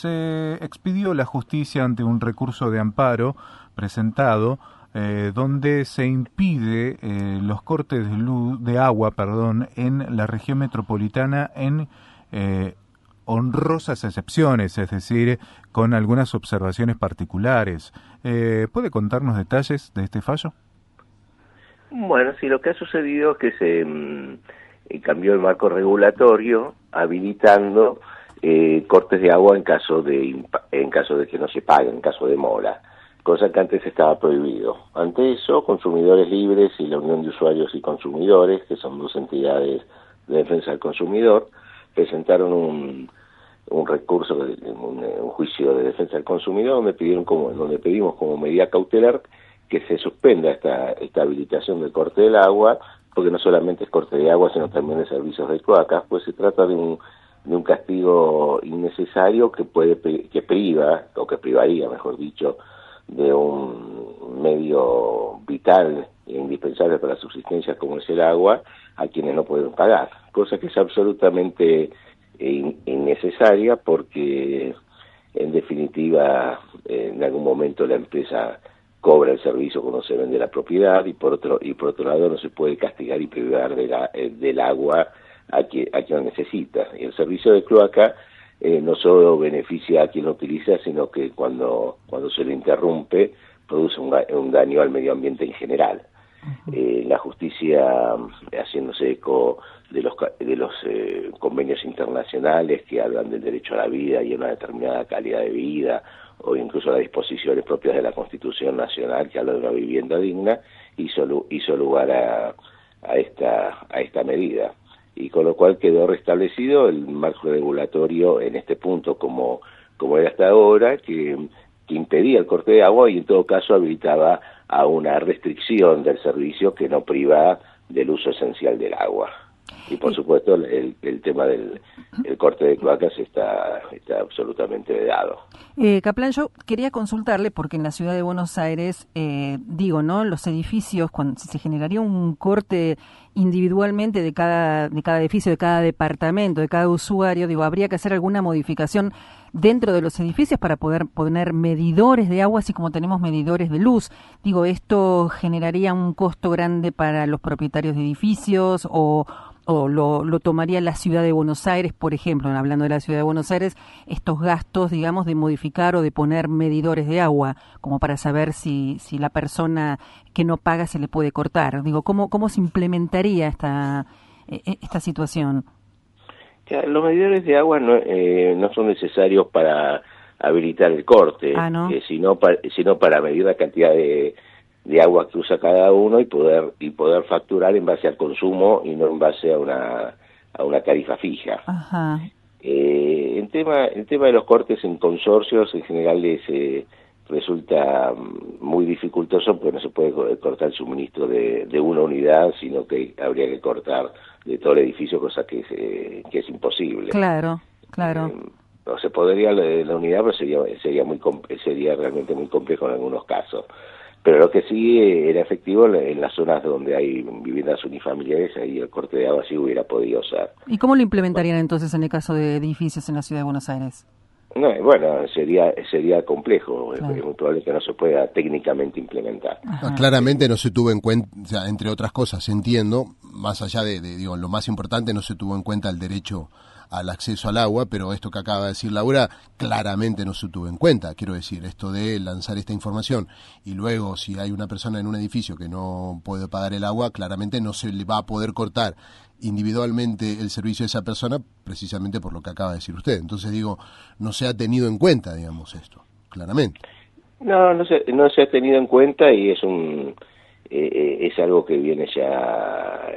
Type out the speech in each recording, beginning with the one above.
se expidió la justicia ante un recurso de amparo presentado donde se impide los cortes de agua, en la región metropolitana en honrosas excepciones, es decir, con algunas observaciones particulares. ¿Puede contarnos detalles de este fallo? Bueno, sí, lo que ha sucedido es que se cambió el marco regulatorio habilitando cortes de agua en caso de que no se pague, en caso de mora, cosa que antes estaba prohibido. Ante eso, Consumidores Libres y la Unión de Usuarios y Consumidores, que son dos entidades de defensa del consumidor, presentaron un recurso, un juicio de defensa del consumidor, donde pedimos como medida cautelar que se suspenda esta habilitación del corte del agua, porque no solamente es corte de agua, sino también de servicios de cloacas, pues se trata de un castigo innecesario que privaría, mejor dicho, de un medio vital e indispensable para la subsistencia como es el agua, a quienes no pueden pagar, cosa que es absolutamente innecesaria, porque en definitiva en algún momento la empresa cobra el servicio cuando se vende la propiedad, y por otro lado no se puede castigar y privar del agua a quien lo necesita. Y el servicio de cloaca no solo beneficia a quien lo utiliza, sino que cuando se lo interrumpe produce un daño al medio ambiente en general. La justicia, haciéndose eco de los convenios internacionales que hablan del derecho a la vida y a una determinada calidad de vida, o incluso las disposiciones propias de la Constitución Nacional que habla de una vivienda digna, hizo lugar a esta medida, y con lo cual quedó restablecido el marco regulatorio en este punto como era hasta ahora, que impedía el corte de agua y en todo caso habilitaba a una restricción del servicio que no priva del uso esencial del agua. Y por supuesto el tema del corte de cloacas está absolutamente vedado. Kaplan, yo quería consultarle, porque en la ciudad de Buenos Aires, los edificios, cuando se generaría un corte individualmente de cada edificio, de cada departamento, de cada usuario, habría que hacer alguna modificación dentro de los edificios para poder poner medidores de agua, así como tenemos medidores de luz. ¿Esto generaría un costo grande para los propietarios de edificios o lo tomaría la ciudad de Buenos Aires, por ejemplo, hablando de la ciudad de Buenos Aires, estos gastos, de modificar o de poner medidores de agua, como para saber si la persona que no paga se le puede cortar? ¿Cómo se implementaría esta situación? Los medidores de agua no son necesarios para habilitar el corte, ¿no? sino para medir la cantidad de agua que usa cada uno y poder facturar en base al consumo y no en base a una tarifa fija. Ajá. El tema de los cortes en consorcios en general resulta muy dificultoso, porque no se puede cortar el suministro de una unidad, sino que habría que cortar de todo el edificio, cosa que es imposible. Claro. No se podría la unidad, pero sería realmente muy complejo en algunos casos. Pero lo que sí era efectivo en las zonas donde hay viviendas unifamiliares, ahí el corte de agua sí hubiera podido usar. ¿Y cómo lo implementarían entonces en el caso de edificios en la ciudad de Buenos Aires? No, bueno, sería complejo, claro. Es muy probable que no se pueda técnicamente implementar. Claramente no se tuvo en cuenta, entre otras cosas, entiendo, más allá de lo más importante, no se tuvo en cuenta el derecho al acceso al agua, pero esto que acaba de decir Laura, claramente no se tuvo en cuenta. Quiero decir, esto de lanzar esta información y luego si hay una persona en un edificio que no puede pagar el agua, claramente no se le va a poder cortar individualmente el servicio de esa persona, precisamente por lo que acaba de decir usted. Entonces no se ha tenido en cuenta, esto, claramente. No se ha tenido en cuenta, y es algo que viene ya,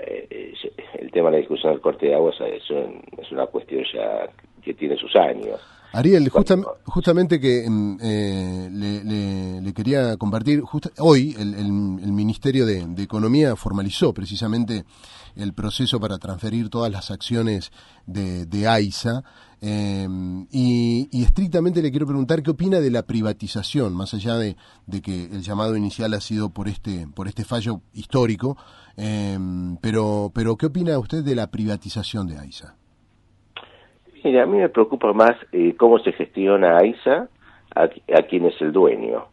el tema de la discusión del corte de agua es una cuestión ya que tiene sus años. Ariel, justamente que le quería compartir, hoy el Ministerio de Economía formalizó precisamente el proceso para transferir todas las acciones de AISA, y estrictamente le quiero preguntar qué opina de la privatización, más allá de que el llamado inicial ha sido por este fallo histórico, pero ¿qué opina usted de la privatización de AISA? Mira, a mí me preocupa más cómo se gestiona AISA, a quién es el dueño.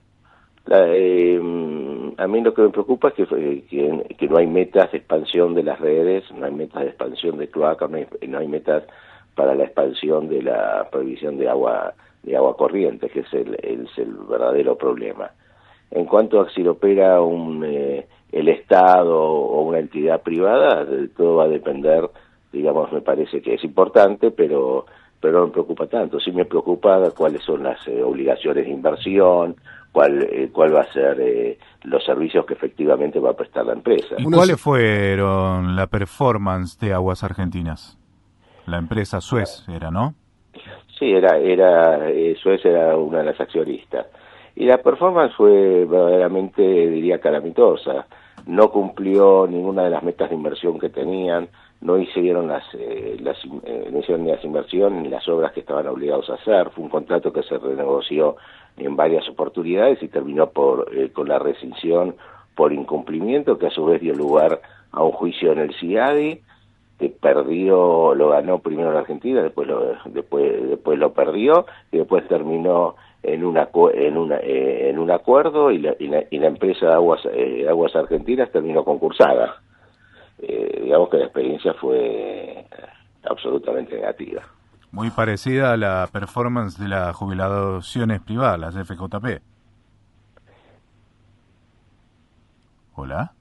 A mí lo que me preocupa es que no hay metas de expansión de las redes, no hay metas de expansión de cloacas, no hay metas para la expansión de la provisión de agua corriente, que es el verdadero problema. En cuanto a si lo opera el Estado o una entidad privada, todo va a depender, digamos, me parece que es importante, pero no me preocupa tanto. Sí me preocupa cuáles son las obligaciones de inversión, cuál va a ser los servicios que efectivamente va a prestar la empresa. ¿Y cuáles fueron la performance de Aguas Argentinas? La empresa Suez era, ¿no? Sí, Suez era una de las accionistas. Y la performance fue verdaderamente, diría, calamitosa. No cumplió ninguna de las metas de inversión que tenían, no hicieron no hicieron ni las inversiones ni las obras que estaban obligados a hacer. Fue un contrato que se renegoció en varias oportunidades y terminó con la rescisión por incumplimiento, que a su vez dio lugar a un juicio en el CIADI, que lo ganó primero la Argentina, después lo perdió y después terminó en un acuerdo y la empresa de Aguas Argentinas terminó concursada. Digamos que la experiencia fue absolutamente negativa. Muy parecida a la performance de las jubilaciones privadas, las FJP. ¿Hola?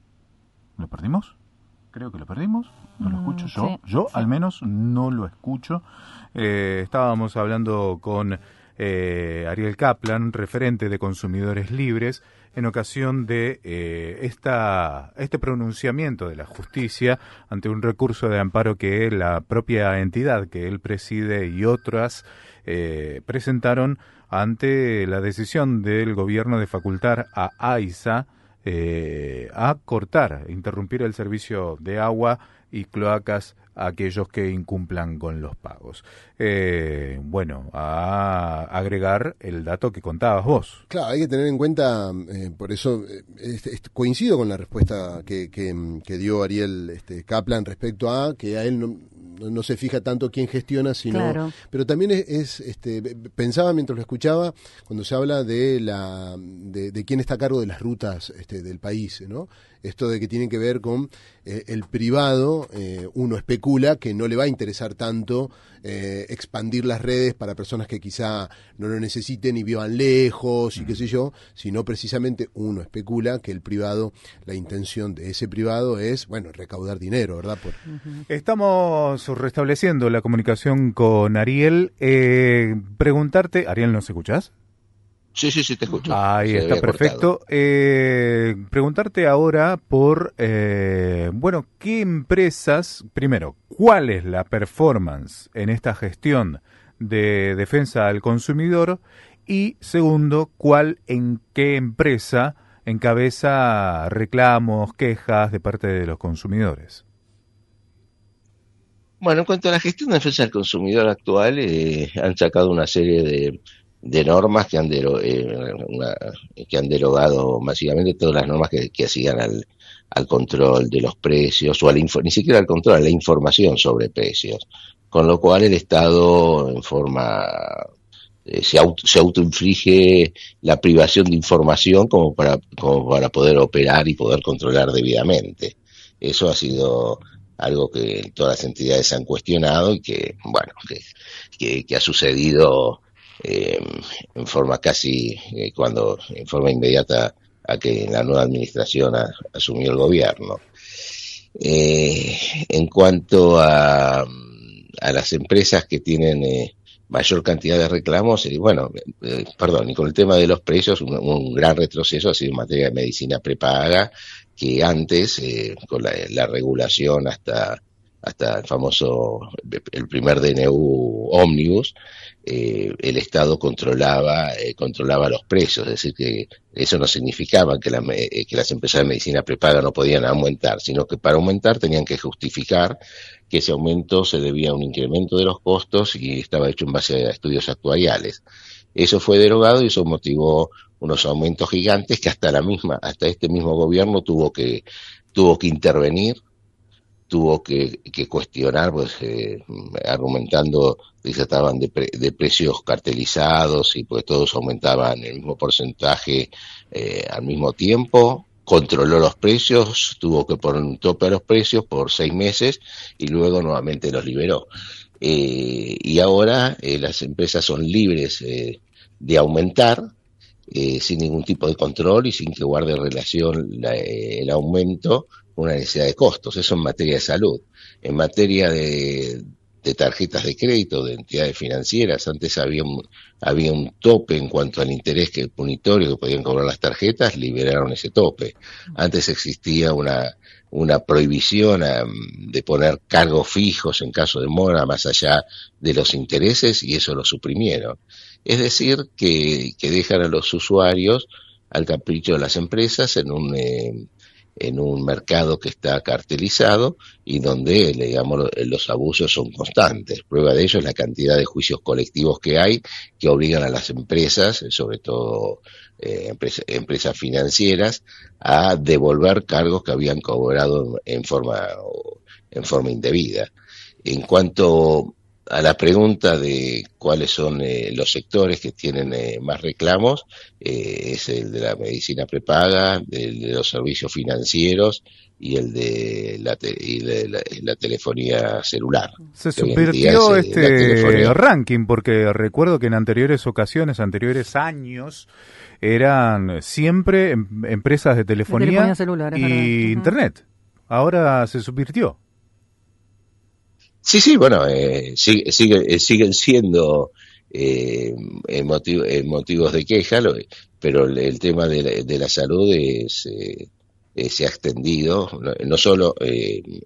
¿Lo perdimos? Creo que lo perdimos. No lo escucho yo. Sí, Yo sí. al menos no lo escucho. Estábamos hablando con Ariel Kaplan, referente de Consumidores Libres, en ocasión de este pronunciamiento de la justicia ante un recurso de amparo que la propia entidad que él preside y otras presentaron ante la decisión del gobierno de facultar a AISA a interrumpir el servicio de agua y cloacas a aquellos que incumplan con los pagos. A agregar el dato que contabas vos. Claro, hay que tener en cuenta, por eso coincido con la respuesta que dio Ariel Kaplan respecto a que a él no se fija tanto quién gestiona, sino, Claro. pero también pensaba mientras lo escuchaba cuando se habla de quién está a cargo de las rutas del país, ¿no? Esto de que tiene que ver con el privado, uno especula que no le va a interesar tanto expandir las redes para personas que quizá no lo necesiten y vivan lejos y qué sé yo, sino precisamente uno especula que el privado, la intención de ese privado es, recaudar dinero, ¿verdad? Estamos restableciendo la comunicación con Ariel. Preguntarte, Ariel, ¿nos escuchás? Sí, te escucho. Ahí Se está, había perfecto. Preguntarte ahora por, ¿qué empresas, primero, cuál es la performance en esta gestión de defensa al consumidor? Y segundo, ¿en qué empresa encabeza reclamos, quejas de parte de los consumidores? Bueno, en cuanto a la gestión de defensa del consumidor actual, han sacado una serie de normas que han derogado básicamente todas las normas que hacían al control de los precios, o ni siquiera al control, a la información sobre precios. Con lo cual el Estado en forma se autoinflige la privación de información como para poder operar y poder controlar debidamente. Eso ha sido algo que todas las entidades han cuestionado y que ha sucedido en forma casi en forma inmediata a que la nueva administración asumió el gobierno. En cuanto a las empresas que tienen mayor cantidad de reclamos, y con el tema de los precios, un gran retroceso ha sido en materia de medicina prepaga, que antes, con la regulación hasta el primer DNU ómnibus, el Estado controlaba los precios, es decir, que eso no significaba que las empresas de medicina prepaga no podían aumentar, sino que para aumentar tenían que justificar que ese aumento se debía a un incremento de los costos y estaba hecho en base a estudios actuariales. Eso fue derogado y eso motivó unos aumentos gigantes que hasta este mismo gobierno tuvo que intervenir tuvo que cuestionar, pues argumentando que se trataban de precios cartelizados y pues todos aumentaban el mismo porcentaje al mismo tiempo. Controló los precios, tuvo que poner un tope a los precios por 6 meses y luego nuevamente los liberó. Y ahora las empresas son libres de aumentar sin ningún tipo de control y sin que guarde relación el aumento con una necesidad de costos. Eso en materia de salud. En materia de tarjetas de crédito, de entidades financieras, antes había un tope en cuanto al interés punitorio que podían cobrar las tarjetas, liberaron ese tope. Antes existía una prohibición de poner cargos fijos en caso de mora más allá de los intereses y eso lo suprimieron. Es decir, que dejan a los usuarios al capricho de las empresas en un mercado que está cartelizado y donde, digamos, los abusos son constantes. Prueba de ello es la cantidad de juicios colectivos que hay que obligan a las empresas, sobre todo empresas financieras, a devolver cargos que habían cobrado en forma indebida. En cuanto a la pregunta de cuáles son los sectores que tienen más reclamos, es el de la medicina prepaga, el de los servicios financieros y el de la telefonía celular. Se subvirtió este ranking porque recuerdo que en anteriores años, eran siempre empresas de telefonía celular, y internet. Ahora se subvirtió. Sí, bueno, siguen siendo motivos de queja, pero el tema de la salud se ha extendido, no solo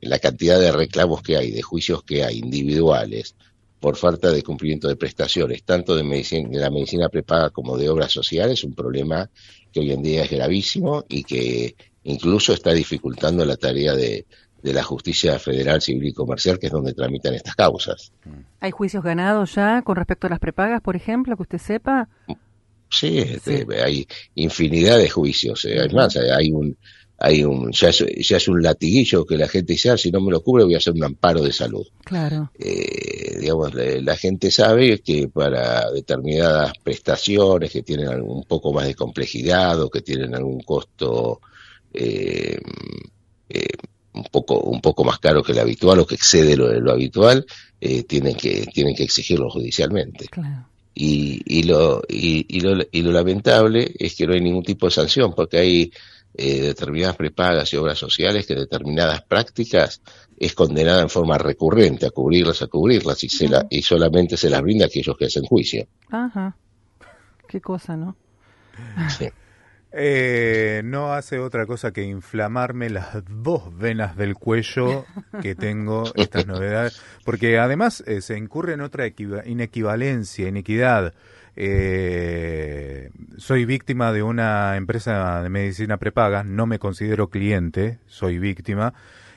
la cantidad de reclamos que hay, de juicios que hay individuales por falta de cumplimiento de prestaciones, tanto de la medicina prepaga como de obras sociales, un problema que hoy en día es gravísimo y que incluso está dificultando la tarea de la justicia federal, civil y comercial, que es donde tramitan estas causas. ¿Hay juicios ganados ya con respecto a las prepagas, por ejemplo, que usted sepa? Sí. Hay infinidad de juicios. Además, ya es un latiguillo que la gente dice, si no me lo cubre voy a hacer un amparo de salud. Claro. Digamos, la gente sabe que para determinadas prestaciones que tienen un poco más de complejidad o que tienen algún costo un poco más caro que el habitual o que excede lo habitual, tienen que exigirlo judicialmente. Claro. Y lo lamentable es que no hay ningún tipo de sanción, porque hay determinadas prepagas y obras sociales que determinadas prácticas es condenada en forma recurrente a cubrirlas y solamente se las brinda a aquellos que hacen juicio. Ajá. Qué cosa, ¿no? Sí. No hace otra cosa que inflamarme las 2 venas del cuello que tengo estas novedades, porque además se incurre en otra inequidad. Soy víctima de una empresa de medicina prepaga, no me considero cliente, soy víctima,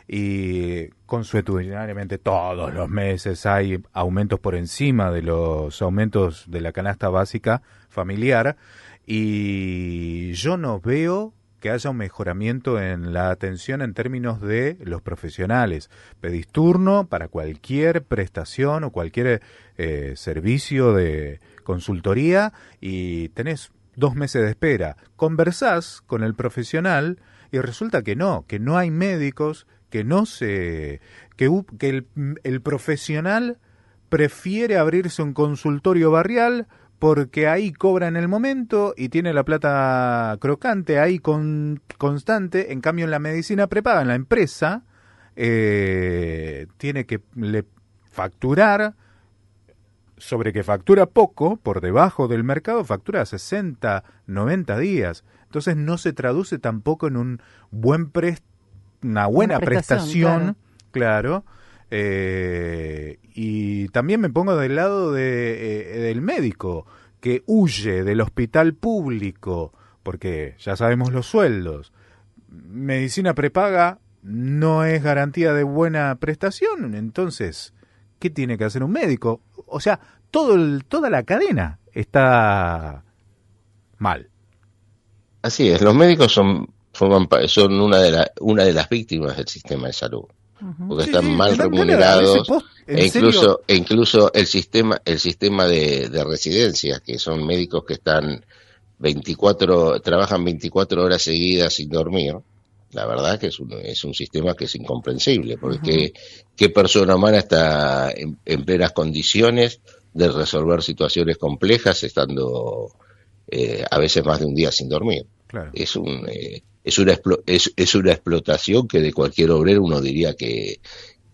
y consuetudinariamente todos los meses hay aumentos por encima de los aumentos de la canasta básica familiar, y yo no veo que haya un mejoramiento en la atención en términos de los profesionales. Pedís turno para cualquier prestación o cualquier servicio de consultoría y tenés 2 meses de espera. Conversás con el profesional y resulta que no hay médicos, que el profesional prefiere abrirse un consultorio barrial porque ahí cobra en el momento y tiene la plata crocante ahí constante. En cambio, en la medicina prepaga, en la empresa, tiene que facturar, sobre que factura poco, por debajo del mercado, factura 60, 90 días. Entonces no se traduce tampoco en una buena prestación, claro. Y también me pongo del lado del médico que huye del hospital público porque ya sabemos los sueldos. Medicina prepaga no es garantía de buena prestación, entonces ¿qué tiene que hacer un médico? O sea, toda la cadena está mal. Así es, los médicos son una de las víctimas del sistema de salud. porque Sí, están sí, mal dale, remunerados, ¿en e serio? incluso el sistema de residencias, que son médicos que están trabajan 24 horas seguidas sin dormir. La verdad que es un sistema que es incomprensible, porque Ujú. qué persona humana está en plenas condiciones de resolver situaciones complejas estando a veces más de un día sin dormir. Claro. Es una explotación que de cualquier obrero uno diría que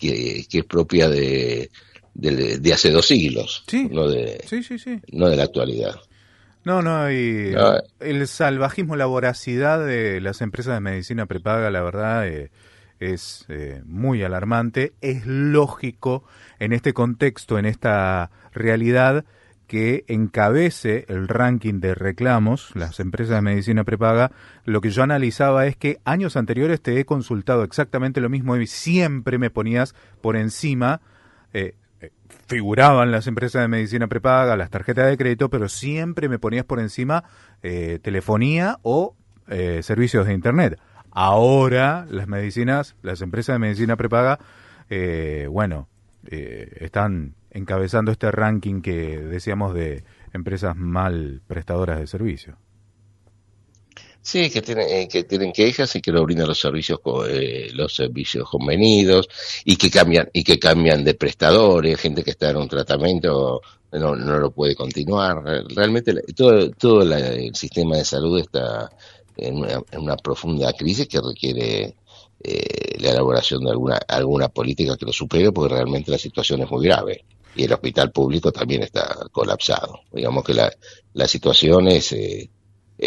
es propia de hace 2 siglos, Sí, sí, sí, sí. no de la actualidad. No, no, y No, el salvajismo, la voracidad de las empresas de medicina prepaga, la verdad, es muy alarmante. Es lógico en este contexto, en esta realidad, que encabece el ranking de reclamos las empresas de medicina prepaga. Lo que yo analizaba es que años anteriores te he consultado exactamente lo mismo y siempre me ponías por encima. Figuraban las empresas de medicina prepaga, las tarjetas de crédito, pero siempre me ponías por encima telefonía o servicios de internet. Ahora las empresas de medicina prepaga, están encabezando este ranking que decíamos de empresas mal prestadoras de servicio. sí, que tienen quejas y que no brindan los servicios convenidos y que cambian de prestadores, gente que está en un tratamiento no lo puede continuar. Realmente el sistema de salud está en una profunda crisis que requiere la elaboración de alguna política que lo supere, porque realmente la situación es muy grave. Y el hospital público también está colapsado. Digamos que la situación es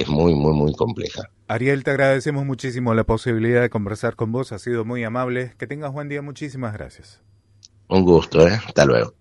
muy, muy, muy compleja. Ariel, te agradecemos muchísimo la posibilidad de conversar con vos, ha sido muy amable. Que tengas buen día, muchísimas gracias. Un gusto, ¿eh? Hasta luego.